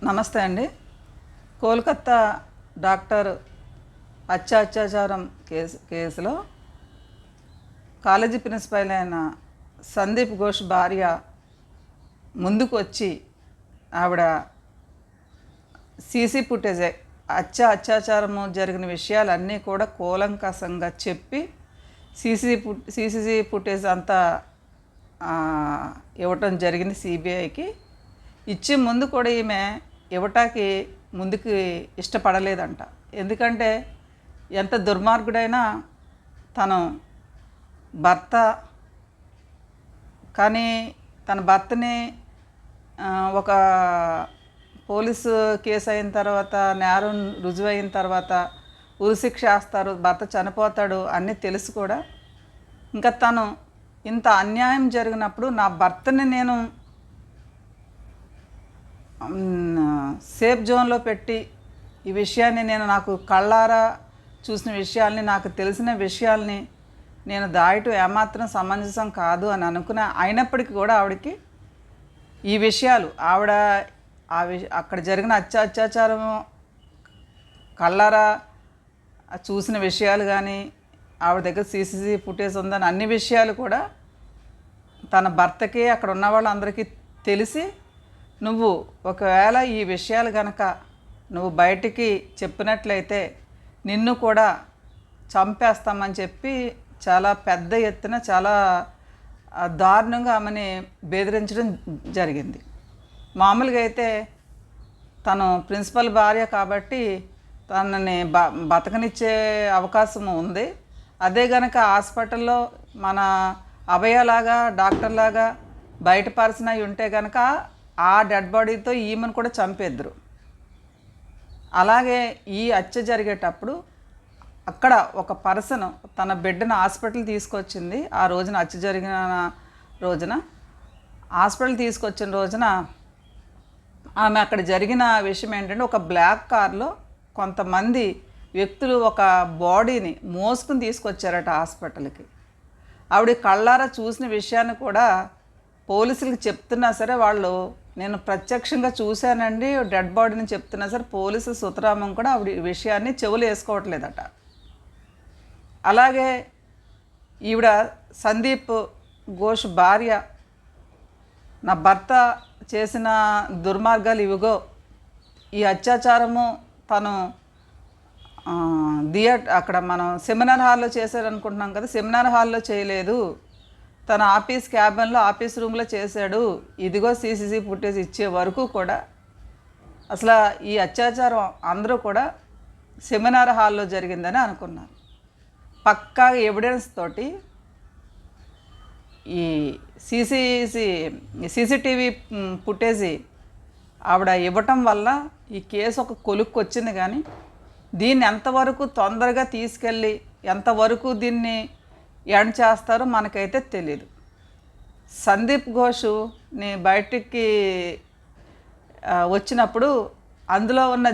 నమస్తే అండి. కోల్కత్తా డాక్టర్ అత్యాచారం కేసులో కాలేజీ ప్రిన్సిపల్ అయిన సందీప్ ఘోష్ భార్య ముందుకు వచ్చి ఆవిడ సీసీ ఫుటేజ్ అత్యాచారము జరిగిన విషయాలన్నీ కూడా కూలంకషంగా చెప్పి సీసీ ఫుటేజ్ అంతా ఇవ్వటం జరిగింది సిబిఐకి. ఇచ్చే ముందు కూడా ఈమె ఇవ్వటానికి ముందుకు ఇష్టపడలేదంట. ఎందుకంటే ఎంత దుర్మార్గుడైనా తను భర్త, కానీ తన భర్తని ఒక పోలీసు కేసు అయిన తర్వాత, నేరం రుజువైన తర్వాత ఉరిశిక్ష వేస్తారు, భర్త చనిపోతాడు అన్నీ తెలుసు కూడా. ఇంకా తను ఇంత అన్యాయం జరిగినప్పుడు నా భర్తని నేను సేఫ్ జోన్లో పెట్టి ఈ విషయాన్ని నాకు కళ్ళారా చూసిన విషయాల్ని, నాకు తెలిసిన విషయాల్ని నేను దాయటం ఏమాత్రం సమంజసం కాదు అని అనుకున్న, అయినప్పటికీ కూడా ఆవిడకి ఈ విషయాలు అక్కడ జరిగిన అత్యాచారం కళ్ళారా చూసిన విషయాలు కానీ, ఆవిడ దగ్గర సీసీ ఫుటేజ్ ఉందని అన్ని విషయాలు కూడా తన భర్తకి అక్కడ ఉన్న వాళ్ళందరికీ తెలిసి, నువ్వు ఒకవేళ ఈ విషయాలు కనుక నువ్వు బయటికి చెప్పినట్లయితే నిన్ను కూడా చంపేస్తామని చెప్పి చాలా పెద్ద ఎత్తున చాలా దారుణంగా ఆమెని బెదిరించడం జరిగింది. మామూలుగా అయితే తను ప్రిన్సిపల్ భార్య కాబట్టి తనని బతకనిచ్చే అవకాశం ఉంది. అదే కనుక హాస్పిటల్లో మన అభయలాగా డాక్టర్లాగా బయట పర్సన్ అయి ఉంటే కనుక ఆ డెడ్ బాడీతో ఈమెను కూడా చంపేద్దరు. అలాగే ఈ హత్య జరిగేటప్పుడు అక్కడ ఒక పర్సన్ తన బిడ్డను హాస్పిటల్ తీసుకొచ్చింది. ఆ రోజున హత్య జరిగిన రోజున హాస్పిటల్ తీసుకొచ్చిన రోజున ఆమె అక్కడ జరిగిన విషయం ఏంటంటే, ఒక బ్లాక్ కార్లో కొంతమంది వ్యక్తులు ఒక బాడీని మోసుకుని తీసుకొచ్చారట హాస్పిటల్కి. ఆవిడ కళ్ళారా చూసిన విషయాన్ని కూడా పోలీసులకు చెప్తున్నా సరే, వాళ్ళు నేను ప్రత్యక్షంగా చూశానండి డెడ్ బాడీని చెప్తున్నా సరే పోలీసు సుతరామం కూడా ఆవిడ ఈ విషయాన్ని చెవులు వేసుకోవట్లేదట. అలాగే ఈవిడ సందీప్ ఘోష్ భార్య, నా భర్త చేసిన దుర్మార్గాలు ఇవిగో, ఈ అత్యాచారము తను అక్కడ మనం సెమినార్ హాల్లో చేశారనుకుంటున్నాం కదా, సెమినార్ హాల్లో చేయలేదు, తన ఆఫీస్ క్యాబిన్లో ఆఫీస్ రూమ్లో చేశాడు, ఇదిగో సీసీ ఫుటేజ్ ఇచ్చే వరకు కూడా అసలు ఈ అత్యాచారం అందరూ కూడా సెమినార్ హాల్లో జరిగిందని అనుకున్నారు. పక్కా ఎవిడెన్స్ తోటి ఈ సీసీటీవీ ఫుటేజ్ ఆవిడ ఇవ్వటం వల్ల ఈ కేసు ఒక కొలుక్కు వచ్చింది. కానీ దీన్ని ఎంతవరకు తొందరగా తీసుకెళ్ళి ఎంతవరకు దీన్ని ఎండ్ చేస్తారో మనకైతే తెలీదు. సందీప్ ఘోష్ని బయటికి వచ్చినప్పుడు అందులో ఉన్న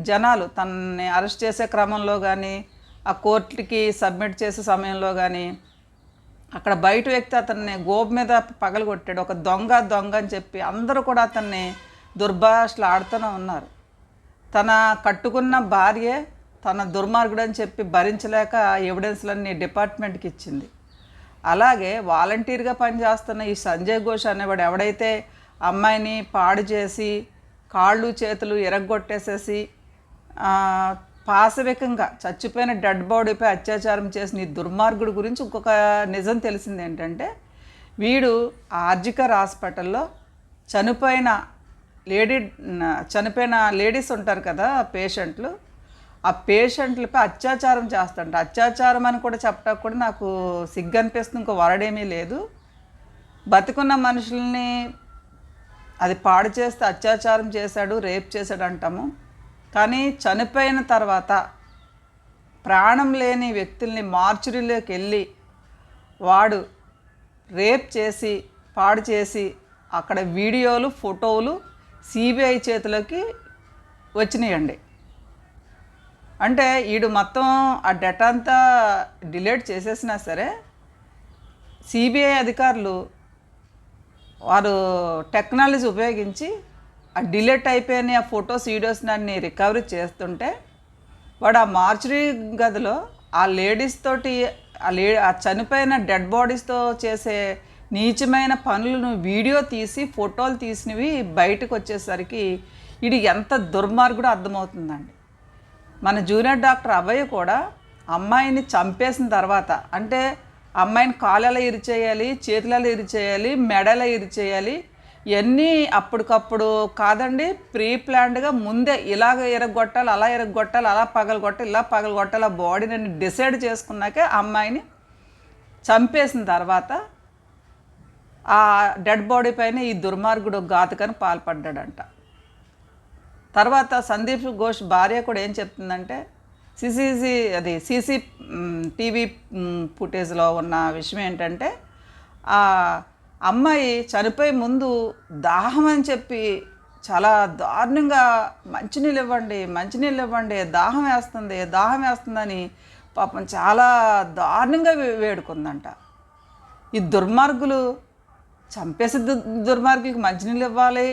జనాలు తనని అరెస్ట్ చేసే క్రమంలో కానీ, ఆ కోర్టుకి సబ్మిట్ చేసే సమయంలో కానీ, అక్కడ బయట వ్యక్తి అతన్ని గోపు మీద పగలగొట్టాడు, ఒక దొంగ అని చెప్పి అందరూ కూడా అతన్ని దుర్భాషలు ఆడుతూనే ఉన్నారు. తన కట్టుకున్న భార్యే తన దుర్మార్గుడు అని చెప్పి భరించలేక ఎవిడెన్స్లన్నీ డిపార్ట్మెంట్కి ఇచ్చింది. అలాగే వాలంటీర్గా పనిచేస్తున్న ఈ సంజయ్ ఘోష్ అనేవాడు ఎవడైతే అమ్మాయిని పాడు చేసి కాళ్ళు చేతులు ఇరగ్గొట్టేసేసి పాశవికంగా చచ్చిపోయిన డెడ్ బాడీపై అత్యాచారం చేసిన ఈ దుర్మార్గుడు గురించి ఇంకొక నిజం తెలిసింది ఏంటంటే, వీడు ఆర్జికర్ హాస్పిటల్లో చనిపోయిన లేడీస్ ఉంటారు కదా పేషెంట్లు, ఆ పేషెంట్లపై అత్యాచారం చేస్తాడు. అత్యాచారం అని కూడా చెప్పడానికి కూడా నాకు సిగ్గు అనిపిస్తుంది, ఇంకో వరడేమీ లేదు. బతికున్న మనుషుల్ని అది పాడు చేస్తే అత్యాచారం చేశాడు, రేప్ చేశాడు అంటాము. కానీ చనిపోయిన తర్వాత ప్రాణం లేని వ్యక్తుల్ని మార్చురీలోకి వెళ్ళి వాడు రేప్ చేసి పాడు చేసి అక్కడ వీడియోలు ఫోటోలు సిబిఐ చేతిలోకి వచ్చినాయండి. అంటే వీడు మొత్తం ఆ డేటా అంతా డిలీట్ చేసేసినా సరే సిబిఐ అధికారులు వారు టెక్నాలజీ ఉపయోగించి ఆ డిలీట్ అయిపోయిన ఆ ఫొటోస్ వీడియోస్ అన్ని రికవరీ చేస్తుంటే వాడు ఆ మార్చురీ గదిలో ఆ లేడీస్ తోటి ఆ చనిపోయిన డెడ్ బాడీస్తో చేసే నీచమైన పనులను వీడియో తీసి ఫోటోలు తీసినవి బయటకు వచ్చేసరికి ఇది ఎంత దుర్మార్గుడో అర్థమవుతుందండి. మన జూనియర్ డాక్టర్ అభయ్ కూడా అమ్మాయిని చంపేసిన తర్వాత, అంటే అమ్మాయిని కాళ్ళలో ఇరిచేయాలి, చేతులలో ఇరిచేయాలి, మెడలో ఇరిచేయాలి, ఇవన్నీ అప్పటికప్పుడు కాదండి, ప్రీ ప్లాన్డ్గా ముందే ఇలాగ ఇరగొట్టాలి, అలా ఇరగొట్టాలి, అలా పగలగొట్టాలి, ఇలా పగలగొట్టాలి, ఆ బాడీని డిసైడ్ చేసుకున్నాకే అమ్మాయిని చంపేసిన తర్వాత ఆ డెడ్ బాడీ పైన ఈ దుర్మార్గుడు ఘాతుకానికి పాల్పడ్డాడంట. తర్వాత సందీప్ ఘోష్ భార్య కూడా ఏం చెప్తుందంటే, సీసీ టీవీ ఫుటేజ్లో ఉన్న విషయం ఏంటంటే, ఆ అమ్మాయి చనిపోయే ముందు దాహం అని చెప్పి చాలా దారుణంగా మంచినీళ్ళు ఇవ్వండి, దాహం వేస్తుందని పాపం చాలా దారుణంగా వేడుకుందంట. ఈ దుర్మార్గులు చంపేసి దుర్మార్గులకి మంచినీళ్ళు ఇవ్వాలి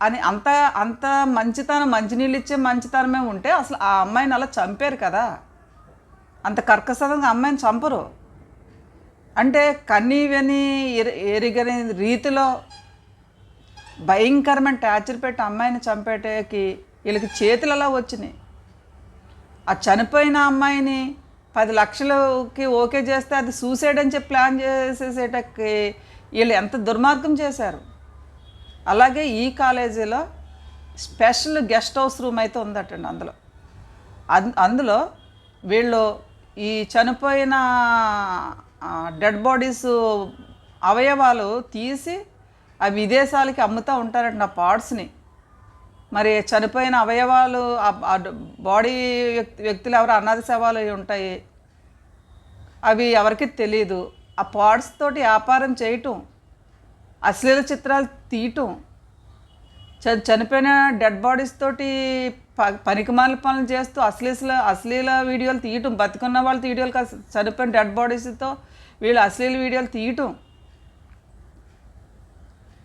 అని అంత మంచినీళ్ళు ఇచ్చే మంచితనమే ఉంటే అసలు ఆ అమ్మాయిని అలా చంపారు కదా. అంత కర్కశంగా అమ్మాయిని చంపరు. అంటే కన్నీవని ఎరిగని రీతిలో భయంకరమైన టార్చర్ పెట్టి అమ్మాయిని చంపేటకి వీళ్ళకి చేతులు అలా వచ్చినాయి. ఆ చనిపోయిన అమ్మాయిని 10 లక్షలకి ఓకే చేస్తే అది సూసైడ్ అని చెప్పి ప్లాన్ చేసేసేటకి వీళ్ళు ఎంత దుర్మార్గం చేశారు. అలాగే ఈ కాలేజీలో స్పెషల్ గెస్ట్ హౌస్ రూమ్ అయితే ఉందటండి. అందులో వీళ్ళు ఈ చనిపోయిన డెడ్ బాడీస్ అవయవాలు తీసి ఆ విదేశాలకి అమ్ముతూ ఉంటారంట, ఆ పార్ట్స్ని. మరి చనిపోయిన అవయవాలు బాడీ వ్యక్తులు ఎవరు అనాథ శవాలు ఉంటాయి, అవి ఎవరికి తెలియదు. ఆ పార్ట్స్ తోటి వ్యాపారం చేయటం, అశ్లీల చిత్రాలు తీయటం, చనిపోయిన డెడ్ బాడీస్ తోటి పనికిమాల పనులు చేస్తూ అశ్లీల వీడియోలు తీయటం, బతికున్న వాళ్ళు వీడియోలు కాదు, చనిపోయిన డెడ్ బాడీస్తో వీళ్ళు అశ్లీల వీడియోలు తీయటం,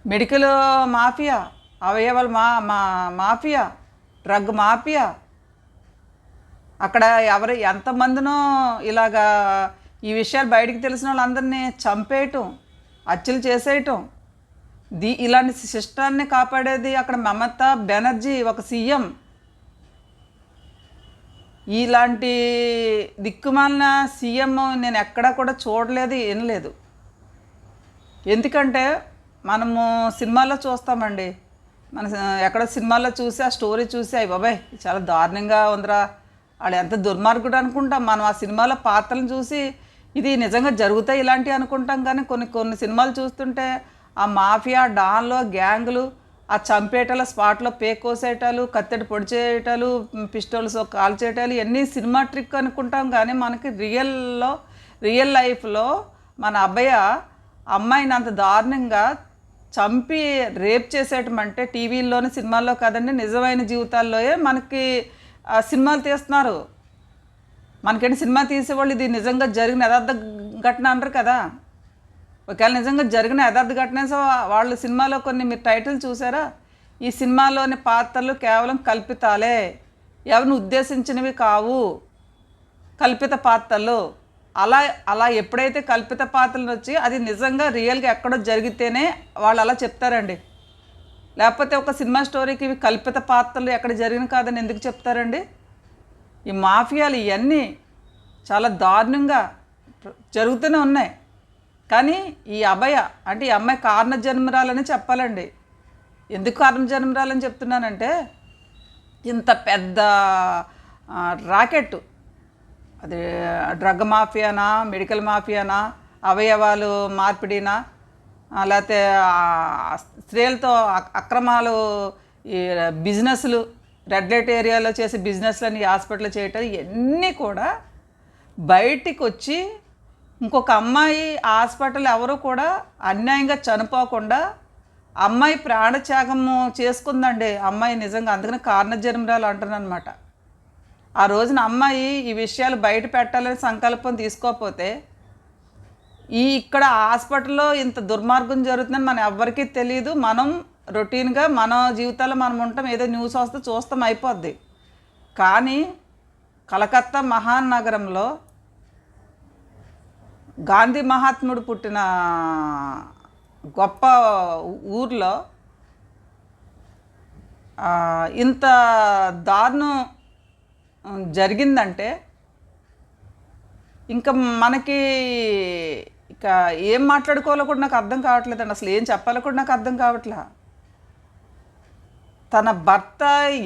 మెడికల్ మాఫియా, అవయవాల మాఫియా, డ్రగ్ మాఫియా, అక్కడ ఎంతమందినో ఇలాగా ఈ విషయాలు బయటికి తెలిసిన వాళ్ళందరినీ చంపేయటం, హత్యలు చేసేయటం. ఇలాంటి సిస్టాన్ని కాపాడేది అక్కడ మమతా బెనర్జీ, ఒక సీఎం. ఇలాంటి దిక్కుమాలిన సీఎం నేను ఎక్కడా కూడా చూడలేదు, వినలేదు. ఎందుకంటే మనము సినిమాల్లో చూస్తామండి, మన ఎక్కడ సినిమాల్లో చూసి ఆ స్టోరీ చూసి అయ్యి బాబాయ్ చాలా దారుణంగా ఉందిరా, వాడు ఎంత దుర్మార్గుడు అనుకుంటాం. మనం ఆ సినిమాలో పాత్రలను చూసి ఇది నిజంగా జరుగుతాయి ఇలాంటివి అనుకుంటాం. కానీ కొన్ని సినిమాలు చూస్తుంటే ఆ మాఫియా, డాన్లో గ్యాంగులు, ఆ చంపేటలు, స్పాట్లో కోసేటాలు, కత్తెడి పొడి చేయటాలు, పిస్టల్స్ కాల్చేయటాలు, ఇవన్నీ సినిమా ట్రిక్ అనుకుంటాం. కానీ మనకి రియల్ లైఫ్లో మన అమ్మాయిని అంత దారుణంగా చంపి రేప్ చేసేటమంటే టీవీల్లోని సినిమాల్లో కాదండి, నిజమైన జీవితాల్లోనే మనకి సినిమాలు తీస్తున్నారు. మనకేంటి సినిమా తీసేవాళ్ళు ఇది నిజంగా జరిగిన యథార్థ ఘటన అంటారు కదా. ఒకవేళ నిజంగా జరిగిన యథార్థ ఘటన వాళ్ళు సినిమాలో మీరు టైటిల్ చూసారా, ఈ సినిమాలోని పాత్రలు కేవలం కల్పితాలే, ఎవరిని ఉద్దేశించినవి కావు, కల్పిత పాత్రలు. అలా ఎప్పుడైతే కల్పిత పాత్రలు వచ్చి అది నిజంగా రియల్గా ఎక్కడో జరిగితేనే వాళ్ళు అలా చెప్తారండి. లేకపోతే ఒక సినిమా స్టోరీకి ఇవి కల్పిత పాత్రలు ఎక్కడ జరిగిన కాదని ఎందుకు చెప్తారండి? ఈ మాఫియాలు ఇవన్నీ చాలా దారుణంగా జరుగుతూనే ఉన్నాయి. కానీ ఈ అంటే ఈ అమ్మాయి కారణ జన్మరాలని చెప్పాలండి. ఎందుకు కారణ జన్మరాలని చెప్తున్నానంటే, ఇంత పెద్ద రాకెట్, అది డ్రగ్ మాఫియానా, మెడికల్ మాఫియానా, అవయవాలు మార్పిడినా, లేకపోతే స్త్రీలతో అక్రమాలు, ఈ బిజినెస్లు, రెడ్ లైట్ ఏరియాలో చేసే బిజినెస్లని హాస్పిటల్ చేయటం, ఇవన్నీ కూడా బయటికి వచ్చి ఇంకొక అమ్మాయి హాస్పిటల్ ఎవరు కూడా అన్యాయంగా చనిపోకుండా అమ్మాయి ప్రాణత్యాగము చేసుకుందండి. అమ్మాయి నిజంగా అందుకని కారణ జన్మరాలు అంటారనమాట. ఆ రోజున అమ్మాయి ఈ విషయాలు బయట పెట్టాలని సంకల్పం తీసుకోకపోతే ఇక్కడ హాస్పిటల్లో ఇంత దుర్మార్గం జరుగుతుందని మనం ఎవ్వరికీ తెలియదు. మనం రొటీన్గా మన జీవితాల్లో మనం ఉంటాం, ఏదో న్యూస్ వస్తే చూస్తాం, అయిపోద్ది. కానీ కలకత్తా మహానగరంలో గాంధీ మహాత్ముడు పుట్టిన గొప్ప ఊర్లో ఇంత దారుణం జరిగిందంటే ఇంకా మనకి ఇక ఏం మాట్లాడుకోవాలో కూడా నాకు అర్థం కావట్లేదండి. అసలు ఏం చెప్పాలో కూడా నాకు అర్థం కావట్లే. తన భర్త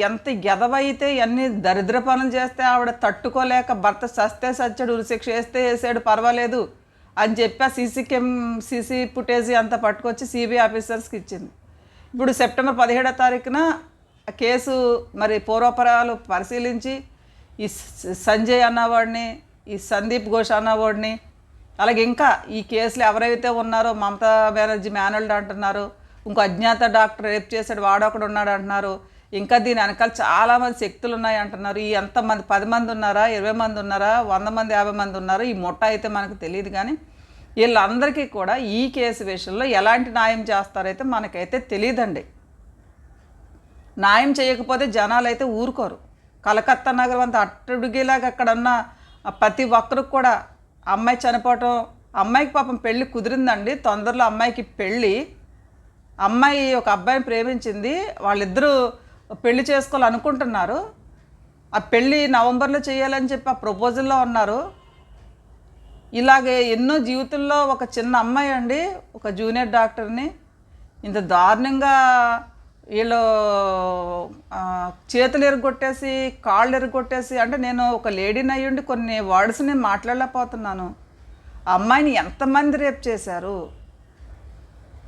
ఎంత ఎదవైతే ఎన్ని దరిద్ర పనులు చేస్తే ఆవిడ తట్టుకోలేక భర్త సస్తే సచ్చాడు, ఉరిశిక్ష వేస్తే వేసాడు పర్వాలేదు అని చెప్పి ఆ సీసీ ఫుటేజ్ అంతా పట్టుకొచ్చి సిబిఐ ఆఫీసర్స్కి ఇచ్చింది. ఇప్పుడు సెప్టెంబర్ 17వ తారీఖున కేసు మరి పూర్వపరాలు పరిశీలించి ఈ సంజయ్ అన్నవాడిని, ఈ సందీప్ ఘోష్ అన్నవాడిని, అలాగే ఇంకా ఈ కేసులు ఎవరైతే ఉన్నారో మమతా బెనర్జీ మేనల్డ్ అంటున్నారు, ఇంకో అజ్ఞాత డాక్టర్ రేప్ చేశాడు వాడొకడు ఉన్నాడు అంటున్నారు, ఇంకా దీని వెనకాల చాలామంది శక్తులు ఉన్నాయి అంటున్నారు. ఈ ఎంతమంది 10 మంది ఉన్నారా, 20 మంది ఉన్నారా, 100 మంది 50 మంది ఉన్నారా, ఈ ముఠా అయితే మనకు తెలియదు. కానీ వీళ్ళందరికీ కూడా ఈ కేసు విషయంలో ఎలాంటి న్యాయం చేస్తారైతే మనకైతే తెలియదండి. న్యాయం చేయకపోతే జనాలు అయితే ఊరుకోరు. కలకత్తా నగరం అంతా అట్టడుగేలాగా అక్కడ ఉన్న ప్రతి ఒక్కరికి కూడా అమ్మాయి చనిపోవటం, అమ్మాయికి పాపం పెళ్ళి కుదిరిందండి తొందరలో. అమ్మాయికి పెళ్ళి, అమ్మాయి ఒక అబ్బాయిని ప్రేమించింది, వాళ్ళిద్దరూ పెళ్లి చేసుకోవాలనుకుంటున్నారు. ఆ పెళ్ళి నవంబర్లో చేయాలని చెప్పి ఆ ప్రపోజల్లో ఉన్నారు. ఇలాగే ఎన్నో జీవితంలో ఒక చిన్న అమ్మాయి అండి, ఒక జూనియర్ డాక్టర్ని ఇంత దారుణంగా వీళ్ళు చేతులు ఎరగొట్టేసి కాళ్ళు ఎరగొట్టేసి, అంటే నేను ఒక లేడీని అయ్యుండి కొన్ని వర్డ్స్ నేను మాట్లాడలేకపోతున్నాను. ఆ అమ్మాయిని ఎంతమంది రేప్ చేశారు,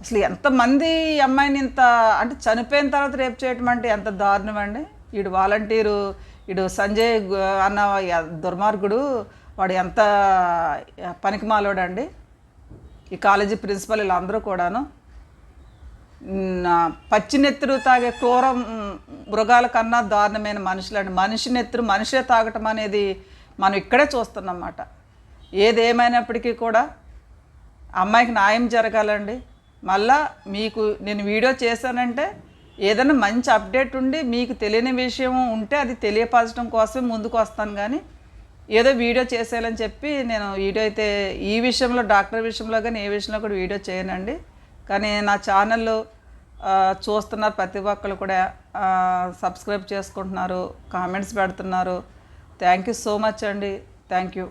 అసలు ఎంతమంది అమ్మాయిని ఇంత అంటే చనిపోయిన తర్వాత రేప్ చేయటం అంటే ఎంత దారుణం అండి. వీడు వాలంటీరు, వీడు సంజయ్ అన్న దుర్మార్గుడు, వాడు ఎంత పనికిమాలోడండి. ఈ కాలేజీ ప్రిన్సిపల్ వీళ్ళందరూ కూడాను పచ్చి నెత్తురు తాగే క్రూర మృగాల కన్నా దారుణమైన మనుషులండి. మనిషి నెత్తురు మనిషే తాగటం అనేది మనం ఇక్కడే చూస్తున్నమాట. ఏదేమైనప్పటికీ కూడా అమ్మాయికి న్యాయం జరగాలండి. మళ్ళా మీకు నేను వీడియో చేశానంటే ఏదైనా మంచి అప్డేట్ ఉండి మీకు తెలియని విషయం ఉంటే అది తెలియపరచడం కోసమే ముందుకు వస్తాను. కానీ ఏదో వీడియో చేసేయాలని చెప్పి నేను వీడియో అయితే ఈ విషయంలో డాక్టర్ విషయంలో కానీ ఏ విషయంలో కూడా వీడియో చేయనండి. కానీ నా ఛానల్ చూస్తున్నారు ప్రతి ఒక్కరు కూడా, సబ్స్క్రైబ్ చేసుకుంటున్నారు, కామెంట్స్ పెడుతున్నారు. థ్యాంక్ యూ సో మచ్ అండి. Thank you.